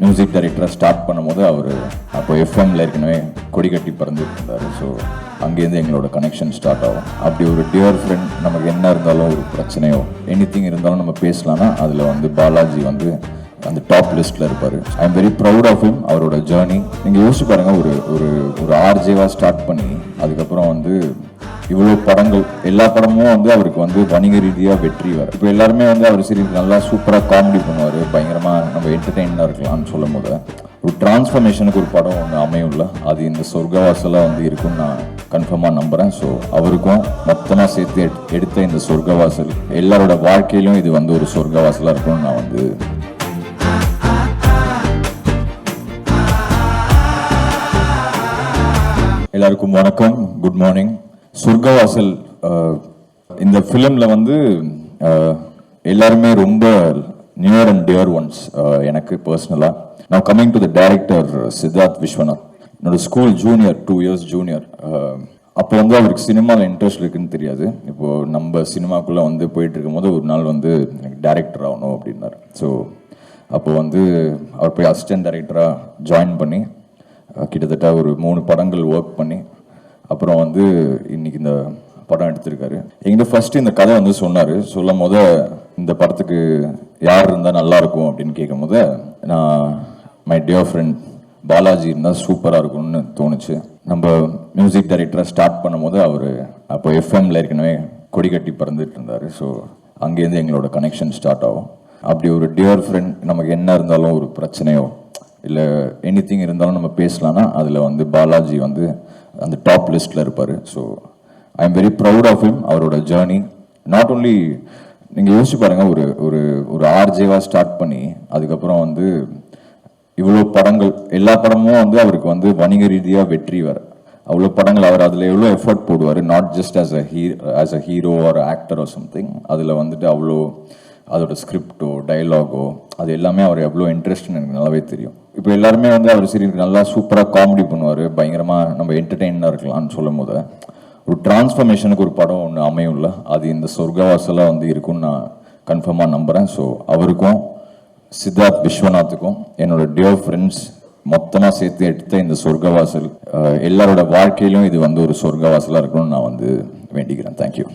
Music டைரக்டராக start பண்ணும்போது அவர் அப்போ எஃப்எம்ல ஏற்கனவே கொடி கட்டி பறந்துட்டு இருந்தார். ஸோ அங்கேருந்து எங்களோட கனெக்ஷன் ஸ்டார்ட் ஆகும். அப்படி ஒரு டியர் ஃப்ரெண்ட், நமக்கு என்ன இருந்தாலும் ஒரு பிரச்சனையோ எனிதிங் இருந்தாலும் நம்ம பேசலாம்னா அதில் வந்து பாலாஜி வந்து அந்த டாப் லிஸ்ட்டில் இருப்பார். I am very proud of him. அவரோட ஜேர்னி நீங்கள் யோசிச்சு பாருங்கள். ஒரு ஆர்ஜேவாக ஸ்டார்ட் பண்ணி அதுக்கப்புறம் வந்து இவ்வளோ படங்கள், எல்லா படமும் வந்து அவருக்கு வந்து வணிக ரீதியாக வெற்றி வர. இப்போ எல்லாருமே வந்து அவர் சரி நல்லா சூப்பராக காமெடி பண்ணுவார், பயங்கரமாக நம்ம என்டர்டெயினாக இருக்கலாம்னு சொல்லும் போது ஒரு டிரான்ஸ்ஃபர்மேஷனுக்கு ஒரு படம் ஒன்று அமையும்ல, அது இந்த சொர்க்கவாசலாக வந்து இருக்குன்னு நான் கன்ஃபார்மாக நம்புகிறேன். ஸோ அவருக்கும் மொத்தமாக சேர்த்து எடுத்த இந்த சொர்க்கவாசல் எல்லாரோட வாழ்க்கையிலும் இது வந்து ஒரு சொர்க்கவாசலாக இருக்கும்னு நான் வந்து எல்லாருக்கும் வணக்கம், குட் மார்னிங். சொர்க்கவாசல் இந்த ஃபிலிமில் வந்து எல்லாருமே ரொம்ப நியர் அண்ட் டியர் ஒன்ஸ் எனக்கு பர்சனலாக. நான் coming to the director Siddharth Viswanath, என்னோட ஸ்கூல் ஜூனியர், 2 years ஜூனியர். அப்போ வந்து அவருக்கு சினிமாவில் இன்ட்ரெஸ்ட் இருக்குன்னு தெரியாது. இப்போது நம்ம சினிமாக்குள்ளே வந்து போயிட்டு இருக்கும்போது ஒரு நாள் வந்து எனக்கு டைரக்டர் ஆகணும் அப்படின்னாரு. ஸோ அப்போ வந்து அவர் போய் அசிஸ்டன்ட் டைரக்டராக ஜாயின் பண்ணி கிட்டத்தட்ட ஒரு 3 படங்கள் ஒர்க் பண்ணி அப்புறம் வந்து இன்னைக்கு இந்த படம் எடுத்திருக்காரு. எங்கிட்ட ஃபர்ஸ்ட் இந்த கதை வந்து சொன்னார். சொல்லும் போது இந்த படத்துக்கு யார் இருந்தால் நல்லா இருக்கும் அப்படின்னு கேட்கும் போது நான் மை டியர் ஃப்ரெண்ட் பாலாஜி இருந்தால் சூப்பராக இருக்கும்னு தோணுச்சு. நம்ம மியூசிக் டைரக்டராக ஸ்டார்ட் பண்ணும்போது அவர் அப்போ எஃப்எம்ல ஏற்கனவே கொடி கட்டி பறந்துட்டு இருந்தார். ஸோ அங்கேருந்து எங்களோட கனெக்ஷன் ஸ்டார்ட் ஆகும். அப்படி ஒரு டியர் ஃப்ரெண்ட், நமக்கு என்ன இருந்தாலும் ஒரு பிரச்சனையோ இல்லை எனிதிங் இருந்தாலும் நம்ம பேசலாம்னா அதில் வந்து பாலாஜி வந்து அந்த டாப் லிஸ்ட்டில் இருப்பார். So I am very proud of him. அவரோட ஜேர்னி நாட் ஓன்லி நீங்கள் யோசிச்சு பாருங்கள். ஒரு ஆர்ஜேவாக ஸ்டார்ட் பண்ணி அதுக்கப்புறம் வந்து இவ்வளோ படங்கள், எல்லா படமும் வந்து அவருக்கு வந்து வணிக ரீதியாக வெற்றி வர. அவ்வளோ படங்கள் அவர் அதில் எவ்வளோ எஃபர்ட் போடுவார், not just as a hero R actor or something. அதில் வந்துட்டு அவ்வளோ அதோட ஸ்கிரிப்டோ டைலாகோ அது எல்லாமே அவர் எவ்வளோ இன்ட்ரெஸ்ட்னு எனக்கு நல்லாவே தெரியும். இப்போ எல்லாருமே வந்து அவர் சரி நல்லா சூப்பராக காமெடி பண்ணுவார், பயங்கரமாக நம்ம என்டர்டெயினாக இருக்கலாம்னு சொல்லும் போது ஒரு டிரான்ஸ்ஃபர்மேஷனுக்கு ஒரு படம் ஒன்று அமையும்ல, அது இந்த சொர்க்கவாசலாக வந்து இருக்குன்னு நான் கன்ஃபார்மாக நம்புகிறேன். ஸோ அவருக்கும் சித்தார்த் விஸ்வநாத்துக்கும் என்னோட டியர் ஃப்ரெண்ட்ஸ் மொத்தமாக சேர்த்து எடுத்த இந்த சொர்க்கவாசல் எல்லாரோட வாழ்க்கையிலும் இது வந்து ஒரு சொர்க்கவாசலாக இருக்கணும்னு நான் வந்து வேண்டிக்கிறேன். தேங்க்யூ.